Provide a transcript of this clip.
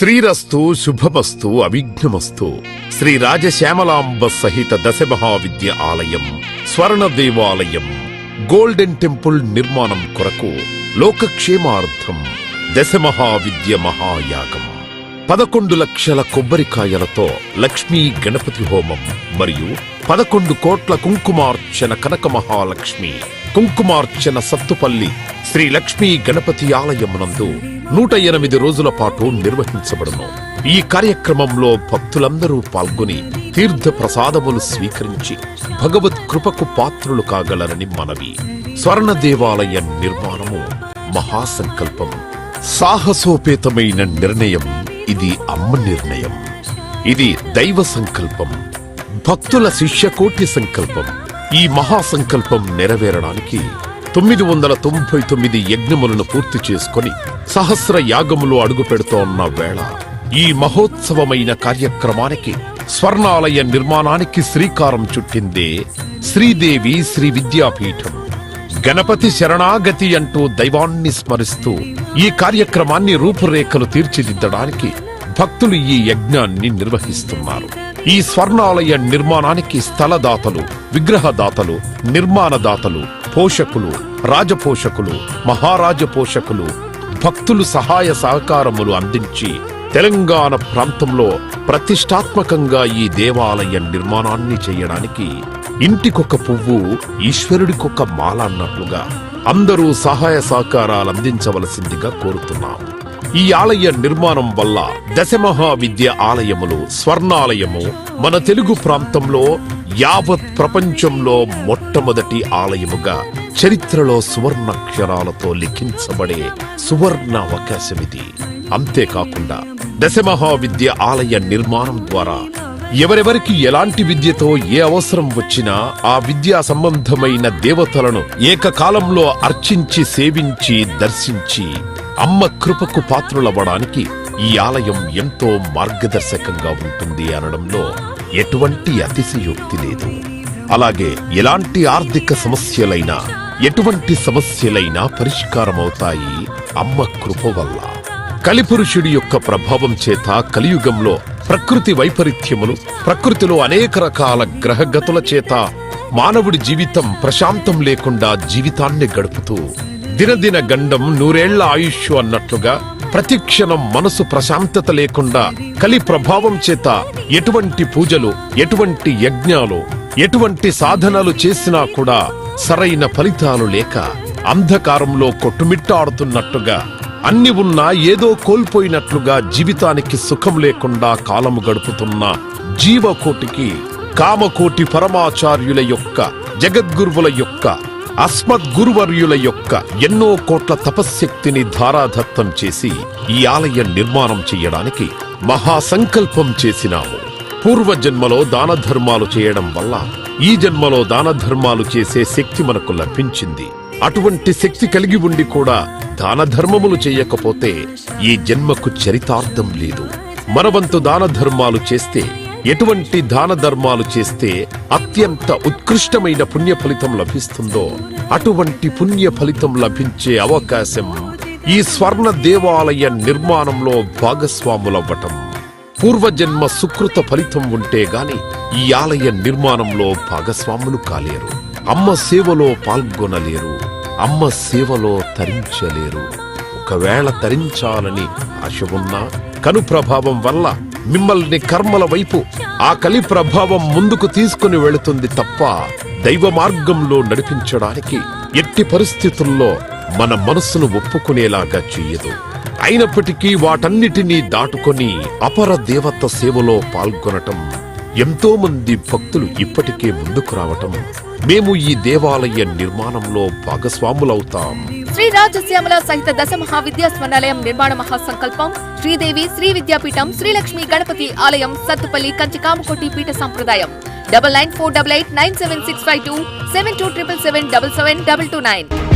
శ్రీరస్తు శుభమస్తు అవిఘ్నమస్తు. శ్రీ రాజశ్యామలాంబ సహిత దశ మహావిద్య ఆలయం స్వర్ణ దేవాలయం గోల్డెన్ టెంపుల్ నిర్మాణం కొరకు లోకక్షేమార్థం దశ మహావిద్య మహాయాగం 11 లక్షల కొబ్బరికాయలతో లక్ష్మీ గణపతి హోమం మరియు 11 కోట్ల కుంకుమార్చన కనక మహాలక్ష్మి కుంకుమార్చన సత్తుపల్లి శ్రీ లక్ష్మీ గణపతి ఆలయమునందు 108 రోజుల పాటు నిర్వహించబడును. ఈ కార్యక్రమంలో భక్తులందరూ పాల్గొని తీర్థ ప్రసాదములు స్వీకరించి భగవత్ కృపకు పాత్రులు కాగలరని మనవి. స్వర్ణ దేవాలయ నిర్మాణము మహాసంకల్పం, సాహసోపేతమైన నిర్ణయం. ఇది అమ్మ నిర్ణయం, ఇది దైవ సంకల్పం, భక్తుల శిష్యకోటి సంకల్పం. ఈ మహాసంకల్పం నెరవేరడానికి 999 యజ్ఞములను పూర్తి చేసుకుని సహస్ర యాగములు అడుగు పెడుతోన్న వేళ ఈ మహోత్సవమైన కార్యక్రమానికి స్వర్ణాలయ నిర్మాణానికి శ్రీకారం చుట్టిందే శ్రీదేవి శ్రీ విద్యాపీఠం. గణపతి శరణాగతి అంటూ దైవాన్ని స్మరిస్తూ ఈ కార్యక్రమాన్ని రూపురేఖలు తీర్చిదిద్దడానికి భక్తులు ఈ యజ్ఞాన్ని నిర్వహిస్తున్నారు. ఈ స్వర్ణాలయ నిర్మాణానికి స్థలదాతలు, విగ్రహదాతలు, నిర్మాణదాతలు, పోషకులు, రాజపోషకులు, మహారాజ పోషకులు, భక్తులు సహాయ సహకారములు అందించి తెలంగాణ ప్రాంతంలో ప్రతిష్టాత్మకంగా ఈ దేవాలయ నిర్మాణాన్ని చేయడానికి ఇంటికొక పువ్వు ఈశ్వరుడికొక మాల అన్నట్లుగా అందరూ సహాయ సహకారాలు అందించవలసిందిగా కోరుతున్నాం. ఈ ఆలయ నిర్మాణం వల్ల దశమహావిద్య ఆలయములు స్వర్ణాలయము మన తెలుగు ప్రాంతంలో యావత్ ప్రపంచంలో మొట్టమొదటి ఆలయముగా చరిత్రలో సువర్ణాక్షరాలతో లిఖించబడే సువర్ణ అవకాశమిది. అంతేకాకుండా దశమహావిద్య ఆలయ నిర్మాణం ద్వారా ఎవరెవరికి ఎలాంటి విద్యతో ఏ అవసరం వచ్చినా ఆ విద్యా సంబంధమైన దేవతలను ఏకకాలంలో అర్చించి సేవించి దర్శించి అమ్మ కృపకు పాత్రులవ్వడానికి ఈ ఆలయం ఎంతో మార్గదర్శకంగా ఉంటుంది అనడంలో ఎటువంటి అతిశయోక్తి లేదు. అలాగే ఎలాంటి ఆర్థిక సమస్యలైనా ఎటువంటి సమస్యలైనా పరిష్కారమవుతాయి అమ్మ కృప వల్ల. కలిపురుషుడి యొక్క ప్రభావం చేత కలియుగంలో ప్రకృతి వైపరీత్యములు, ప్రకృతిలో అనేక రకాల గ్రహగతుల చేత మానవుడి జీవితం ప్రశాంతం లేకుండా జీవితాన్ని గడుపుతూ దినదిన గండం 100 ఏళ్ల ఆయుష్ అన్నట్లుగా ప్రతిక్షణం మనసు ప్రశాంతత లేకుండా కలి ప్రభావం చేత ఎటువంటి పూజలు, ఎటువంటి యజ్ఞాలు, ఎటువంటి సాధనలు చేసినా కూడా సరైన ఫలితాలు లేక అంధకారంలో కొట్టుమిట్టాడుతున్నట్టుగా అన్ని ఉన్నా ఏదో కోల్పోయినట్లుగా జీవితానికి సుఖం లేకుండా కాలము గడుపుతున్న జీవకోటికి కామకోటి పరమాచార్యుల యొక్క, జగద్గురువుల యొక్క, అస్మద్గురువర్యుల యొక్క ఎన్నో కోట్ల తపశ్శక్తిని ధారాదత్తం చేసి ఈ ఆలయ నిర్మాణం చెయ్యడానికి మహాసంకల్పం చేసినాము. పూర్వజన్మలో దాన ధర్మాలు చేయడం వల్ల ఈ జన్మలో దాన ధర్మాలు చేసే శక్తి మనకు లభించింది. అటువంటి శక్తి కలిగి ఉండి కూడా దాన ధర్మములు చేయకపోతే ఈ జన్మకు చరితార్థం లేదు. మనవంతు దాన ధర్మాలు చేస్తే, ఎటువంటి దాన ధర్మాలు చేస్తే అత్యంత ఉత్కృష్టమైన పుణ్య ఫలితం లభిస్తుందో అటువంటి పుణ్య ఫలితం లభించే అవకాశం ఈ స్వర్ణ దేవాలయ నిర్మాణంలో భాగస్వాములవ్వటం. పూర్వజన్మ సుకృత ఫలితం ఉంటే గాని ఈ ఆలయ నిర్మాణంలో భాగస్వాములు కాలేరు. అమ్మ సేవలో పాల్గొనలేరు, అమ్మ సేవలో తరించలేరు. ఒకవేళ తరించాలని ఆశ ఉన్నా కను ప్రభావం వల్ల మిమ్మల్ని కర్మల వైపు ఆ కలి ప్రభావం ముందుకు తీసుకుని వెళుతుంది తప్ప దైవ మార్గంలో నడిపించడానికి ఎట్టి పరిస్థితుల్లో మన మనస్సును ఒప్పుకునేలాగా చెయ్యదు. అయినప్పటికీ వాటన్నిటినీ దాటుకొని అపర దేవత సేవలో పాల్గొనటం, ఎంతో మంది భక్తులు ఇప్పటికే ముందుకు రావటం, మేము ఈ దేవాలయ నిర్మాణంలో భాగస్వాములవుతాం. శ్రీ రాజశ్యామల సహిత దశ మహావిద్యా స్వర్ణాలయం నిర్మాణ మహాసంకల్పం శ్రీదేవి శ్రీ విద్యాపీఠం శ్రీ లక్ష్మీ గణపతి ఆలయం సత్తుపల్లి కంచి కామకోటి పీఠ సంప్రదాయం 9948897652 7277772229.